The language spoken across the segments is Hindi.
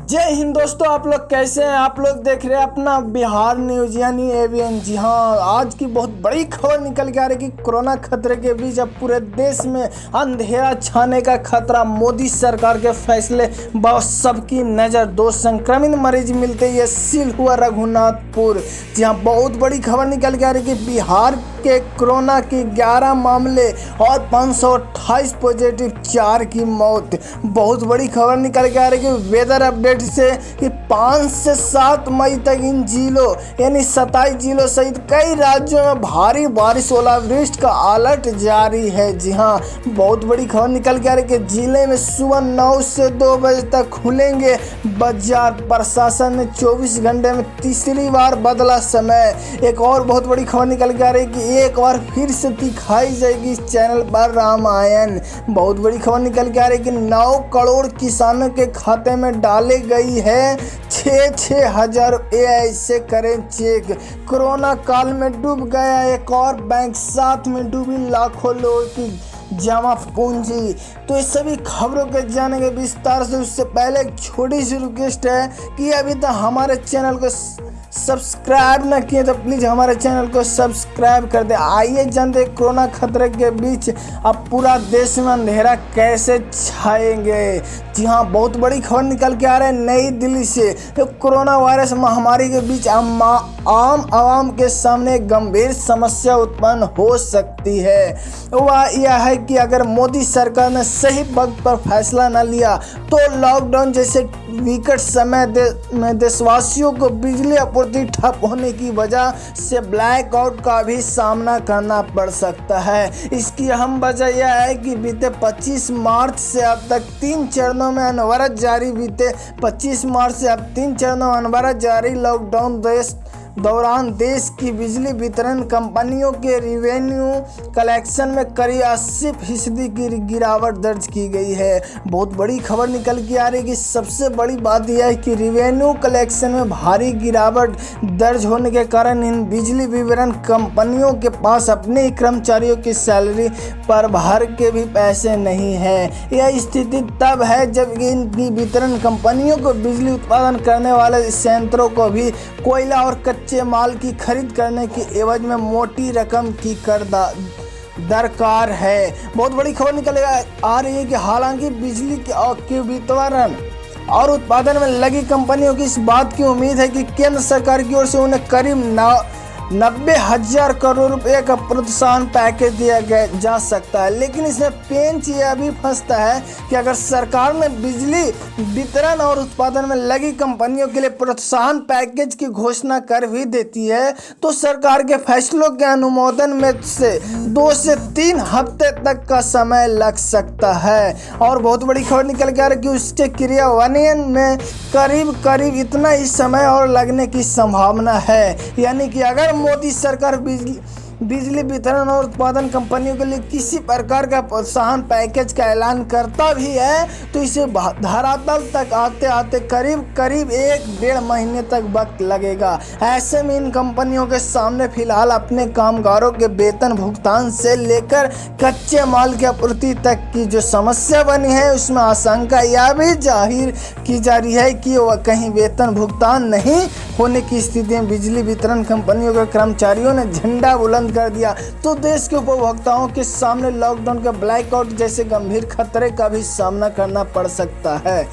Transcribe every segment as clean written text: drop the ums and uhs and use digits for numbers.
जय हिंद दोस्तों, आप लोग कैसे हैं। आप लोग देख रहे हैं अपना बिहार न्यूज यानी एबीएन। जी हाँ, आज की बहुत बड़ी खबर निकल के आ रही कि कोरोना खतरे के बीच अब पूरे देश में अंधेरा छाने का खतरा। मोदी सरकार के फैसले बस सबकी नज़र। 2 संक्रमित मरीज मिलते ही सील हुआ रघुनाथपुर। जी हाँ, बहुत बड़ी खबर निकल के आ रही कि बिहार के कोरोना की 11 मामले और 528 पॉजिटिव, 4 की मौत। बहुत बड़ी खबर निकल के आ रही कि वेदर अपडेट से कि 5 से 7 मई तक इन जिलों यानी 27 जिलों सहित कई राज्यों में भारी बारिश, ओलावृष्टि का अलर्ट जारी है। जी हाँ, बहुत बड़ी खबर निकल के आ रही कि जिले में सुबह 9 से 2 बजे तक खुलेंगे बाजार। प्रशासन ने 24 घंटे में तीसरी बार बदला समय। एक और बहुत बड़ी खबर निकल के आ रही कि एक बार फिर से दिखाई जाएगी इस चैनल पर रामायण। बहुत बड़ी खबर निकल के आ रही कि 9 करोड़ किसानों के खाते में डाले गई है 6-6 हजार। ऐसे करें चेक। कोरोना काल में डूब गया एक और बैंक, साथ में डूबी लाखों लोगों की जमा पूंजी। तो इस सभी खबरों के जानेंगे विस्तार से। उससे पहले एक छोटी सी रिक्वेस्ट है कि अभी तक हमारे चैनल को सब्सक्राइब न किए तो प्लीज़ हमारे चैनल को सब्सक्राइब कर दे। आइए जानते हैं कोरोना खतरे के बीच अब पूरा देश में अंधेरा कैसे छाएंगे। जी हाँ, बहुत बड़ी खबर निकल के आ रहा है नई दिल्ली से। तो कोरोना वायरस महामारी के बीच आम आवाम के सामने गंभीर समस्या उत्पन्न हो सकती है। वह यह है कि अगर मोदी सरकार ने सही वक्त पर फैसला न लिया तो लॉकडाउन जैसे विकट समय में देशवासियों को बिजली आपूर्ति ठप होने की वजह से ब्लैकआउट का भी सामना करना पड़ सकता है। इसकी अहम वजह यह है कि बीते 25 मार्च से अब तक 3 चरणों में अनवरत जारी लॉकडाउन दौरान देश की बिजली वितरण कंपनियों के रिवेन्यू कलेक्शन में करीब 80% की गिरावट दर्ज की गई है। बहुत बड़ी खबर निकल के आ रही है कि सबसे बड़ी बात यह है कि रिवेन्यू कलेक्शन में भारी गिरावट दर्ज होने के कारण इन बिजली वितरण कंपनियों के पास अपने कर्मचारियों की सैलरी पर भर के भी पैसे नहीं है। यह स्थिति तब है जब इनकी वितरण कंपनियों को बिजली उत्पादन करने वाले संयंत्रों को भी कोयला और कच्चे माल की खरीद करने की एवज में मोटी रकम की कर दरकार है। बहुत बड़ी खबर निकल आ रही है कि हालांकि बिजली के वितरण और उत्पादन में लगी कंपनियों की इस बात की उम्मीद है कि केंद्र सरकार की ओर से उन्हें करीब 90,000 करोड़ रुपए का प्रोत्साहन पैकेज दिया जा सकता है। लेकिन इसमें पेंच यह भी फंसता है कि अगर सरकार ने बिजली वितरण और उत्पादन में लगी कंपनियों के लिए प्रोत्साहन पैकेज की घोषणा कर भी देती है तो सरकार के फैसलों के अनुमोदन में से 2 से 3 हफ्ते तक का समय लग सकता है। और बहुत बड़ी खबर निकल के आ रही है कि उसके क्रियान्वयन में करीब इतना ही समय और लगने की संभावना है। यानी कि अगर मोदी सरकार बिजली वितरण और उत्पादन कंपनियों के लिए किसी प्रकार का प्रोत्साहन पैकेज का ऐलान करता भी है तो इसे धरातल तक आते आते करीब 1-1.5 महीने तक वक्त लगेगा। ऐसे में इन कंपनियों के सामने फिलहाल अपने कामगारों के वेतन भुगतान से लेकर कच्चे माल की आपूर्ति तक की जो समस्या बनी है उसमें आशंका यह भी जाहिर की जा रही है कि वह कहीं वेतन भुगतान नहीं होने की स्थिति में बिजली वितरण कंपनियों के कर्मचारियों ने झंडा बुलंद कर दिया तो देश के उपभोक्ताओं के सामने लॉकडाउन के ब्लैकआउट जैसे गंभीर खतरे का भी सामना करना पड़ सकता है।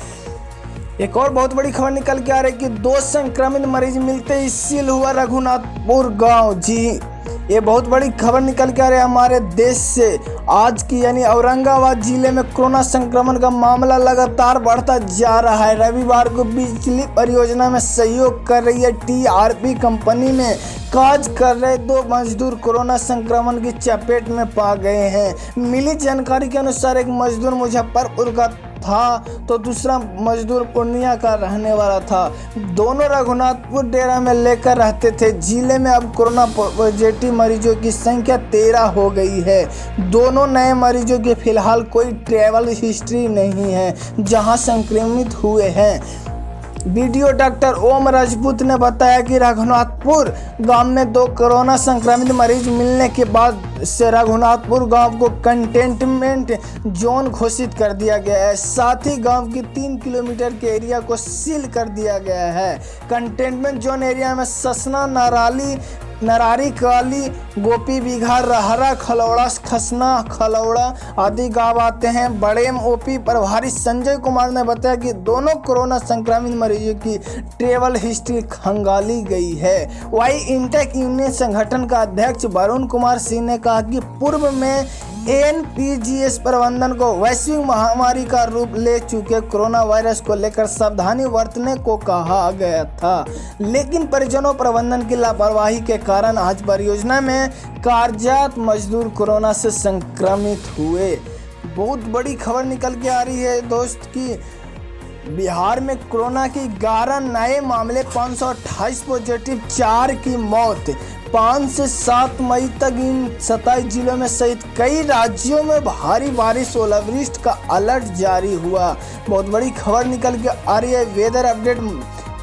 एक और बहुत बड़ी खबर निकल के आ रही है कि 2 संक्रमित मरीज मिलते ही सील हुआ रघुनाथपुर गांव। जी, ये बहुत बड़ी खबर निकल के आ रही है हमारे देश से आज की, यानी औरंगाबाद जिले में कोरोना संक्रमण का मामला लगातार बढ़ता जा रहा है। रविवार को बिजली परियोजना में सहयोग कर रही है टीआरपी कंपनी में काज कर रहे 2 मजदूर कोरोना संक्रमण की चपेट में पा गए हैं। मिली जानकारी के अनुसार एक मजदूर मुजफ्फरपुर का था तो दूसरा मजदूर पूर्णिया का रहने वाला था। दोनों रघुनाथपुर डेरा में लेकर रहते थे। जिले में अब कोरोना पॉजिटिव मरीजों की संख्या 13 हो गई है। दोनों नए मरीजों की फिलहाल कोई ट्रैवल हिस्ट्री नहीं है जहां संक्रमित हुए हैं। वीडियो डॉक्टर ओम राजपूत ने बताया कि रघुनाथपुर गांव में 2 कोरोना संक्रमित मरीज मिलने के बाद से रघुनाथपुर गांव को कंटेनमेंट जोन घोषित कर दिया गया है। साथ ही गांव की 3 किलोमीटर के एरिया को सील कर दिया गया है। कंटेनमेंट जोन एरिया में ससना, नरारी काली, गोपी बिघा, रहरा, खलौड़ा, खसना, खलौड़ा आदि गांव आते हैं। बड़ेम ओपी प्रभारी संजय कुमार ने बताया कि दोनों कोरोना संक्रमित मरीजों की ट्रेवल हिस्ट्री खंगाली गई है। वहीं इंटेक यूनियन संगठन का अध्यक्ष वरुण कुमार सिंह ने कहा कि पूर्व में एनपीजीएस प्रबंधन को वैश्विक महामारी का रूप ले चुके कोरोना वायरस को लेकर सावधानी बरतने को कहा गया था, लेकिन परिजनों प्रबंधन की लापरवाही के कारण आज परियोजना में कार्यरत मजदूर कोरोना से संक्रमित हुए। बहुत बड़ी खबर निकल के आ रही है दोस्त की बिहार में कोरोना के 11 नए मामले, 528 पॉजिटिव, 4 की मौत। 5 से 7 मई तक इन 27 जिलों में सहित कई राज्यों में भारी बारिश, ओलावृष्टि का अलर्ट जारी हुआ। बहुत बड़ी खबर निकल के आ रही है। वेदर अपडेट,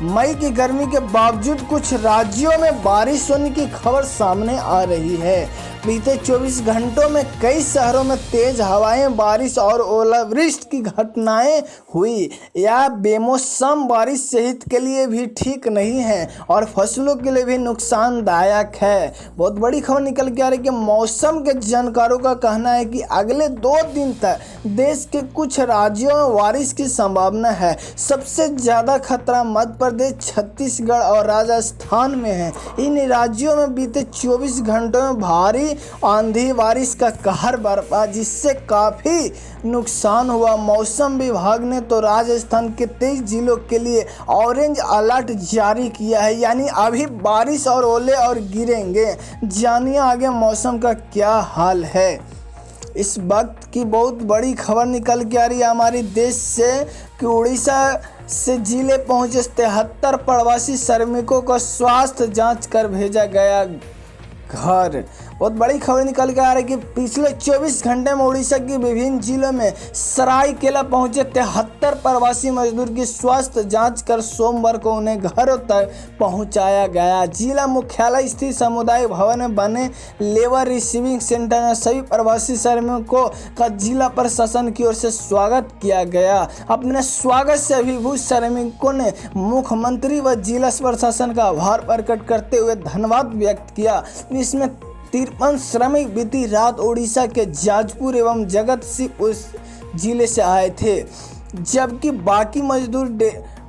मई की गर्मी के बावजूद कुछ राज्यों में बारिश होने की खबर सामने आ रही है। बीते 24 घंटों में कई शहरों में तेज हवाएं, बारिश और ओलावृष्टि की घटनाएं हुई। यह बेमौसम बारिश सेहत के लिए भी ठीक नहीं है और फसलों के लिए भी नुकसानदायक है। बहुत बड़ी खबर निकल के आ रही है कि मौसम के जानकारों का कहना है कि अगले 2 दिन तक देश के कुछ राज्यों में बारिश की संभावना है। सबसे ज़्यादा खतरा मध्य प्रदेश, छत्तीसगढ़ और राजस्थान में है। इन राज्यों में बीते 24 घंटों में भारी आंधी बारिश का कहर बरपा, जिससे काफ़ी नुकसान हुआ। मौसम विभाग ने तो राजस्थान के 23 जिलों के लिए ऑरेंज अलर्ट जारी किया है, यानी अभी बारिश और ओले और गिरेंगे। जानिए आगे मौसम का क्या हाल है। इस वक्त की बहुत बड़ी खबर निकल के आ रही है हमारे देश से कि उड़ीसा से जिले पहुंचे 73 प्रवासी श्रमिकों को स्वास्थ्य जांच कर भेजा गया घर। बहुत बड़ी खबर निकल के आ रही है कि पिछले 24 घंटे में उड़ीसा के विभिन्न जिलों में सरायकेला पहुंचे 73 प्रवासी मजदूर की स्वास्थ्य जांच कर सोमवार को उन्हें घरों तक पहुंचाया गया। जिला मुख्यालय स्थित समुदाय भवन में बने लेबर रिसीविंग सेंटर में सभी प्रवासी श्रमिकों का जिला प्रशासन की ओर से स्वागत किया गया। अपने स्वागत से अभिभूत श्रमिकों ने मुख्यमंत्री व जिला प्रशासन का आभार प्रकट करते हुए धन्यवाद व्यक्त किया। इसमें 53 श्रमिक बीती रात उड़ीसा के जाजपुर एवं जगतसिंहपुर जिले से आए थे, जबकि बाकी मजदूर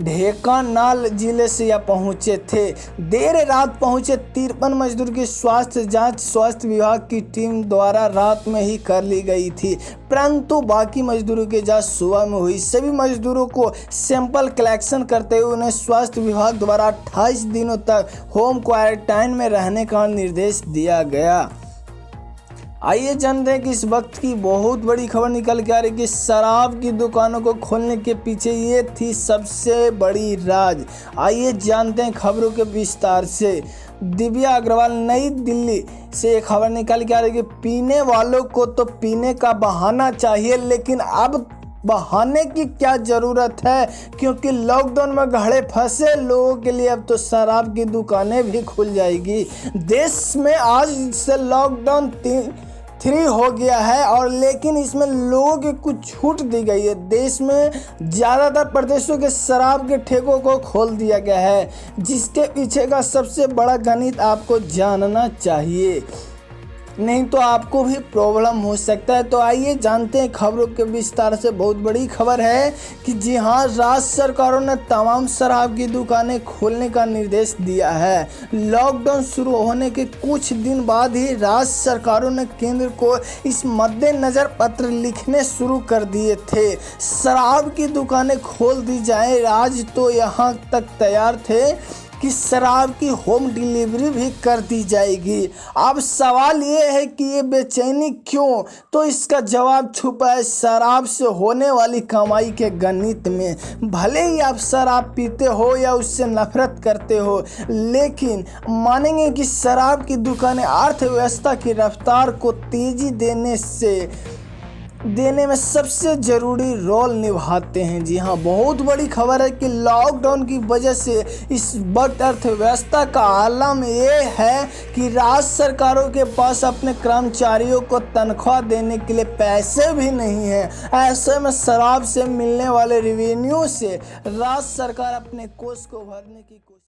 ढेंकानाल जिले से यहाँ पहुँचे थे। देर रात पहुँचे 53 मजदूर की स्वास्थ्य जांच स्वास्थ्य विभाग की टीम द्वारा रात में ही कर ली गई थी, परंतु बाकी मजदूरों की जांच सुबह में हुई। सभी मजदूरों को सैंपल कलेक्शन करते हुए उन्हें स्वास्थ्य विभाग द्वारा 28 दिनों तक होम क्वारंटाइन में रहने का निर्देश दिया गया। आइए जानते हैं कि इस वक्त की बहुत बड़ी खबर निकल के आ रही है कि शराब की दुकानों को खोलने के पीछे ये थी सबसे बड़ी राज। आइए जानते हैं खबरों के विस्तार से। दिव्या अग्रवाल, नई दिल्ली से एक खबर निकल के आ रही है कि पीने वालों को तो पीने का बहाना चाहिए, लेकिन अब बहाने की क्या ज़रूरत है, क्योंकि लॉकडाउन में गहरे फंसे लोगों के लिए अब तो शराब की दुकानें भी खुल जाएगी। देश में आज से लॉकडाउन 3 हो गया है और लेकिन इसमें लोगों की कुछ छूट दी गई है। देश में ज़्यादातर प्रदेशों के शराब के ठेकों को खोल दिया गया है, जिसके पीछे का सबसे बड़ा गणित आपको जानना चाहिए, नहीं तो आपको भी प्रॉब्लम हो सकता है। तो आइए जानते हैं खबरों के विस्तार से। बहुत बड़ी खबर है कि जी हाँ, राज्य सरकारों ने तमाम शराब की दुकानें खोलने का निर्देश दिया है। लॉकडाउन शुरू होने के कुछ दिन बाद ही राज्य सरकारों ने केंद्र को इस मद्देनजर पत्र लिखने शुरू कर दिए थे। शराब की दुकानें खोल दी जाए। राज्य तो यहाँ तक तैयार थे कि शराब की होम डिलीवरी भी कर दी जाएगी। अब सवाल ये है कि ये बेचैनी क्यों? तो इसका जवाब छुपा है शराब से होने वाली कमाई के गणित में। भले ही आप शराब पीते हो या उससे नफरत करते हो, लेकिन मानेंगे कि शराब की दुकानें अर्थव्यवस्था की रफ्तार को तेजी देने से देने में सबसे ज़रूरी रोल निभाते हैं। जी हाँ, बहुत बड़ी खबर है कि लॉकडाउन की वजह से इस वक्त अर्थव्यवस्था का आलम ये है कि राज्य सरकारों के पास अपने कर्मचारियों को तनख्वाह देने के लिए पैसे भी नहीं हैं। ऐसे में शराब से मिलने वाले रेवेन्यू से राज्य सरकार अपने कोष को भरने की कोशिश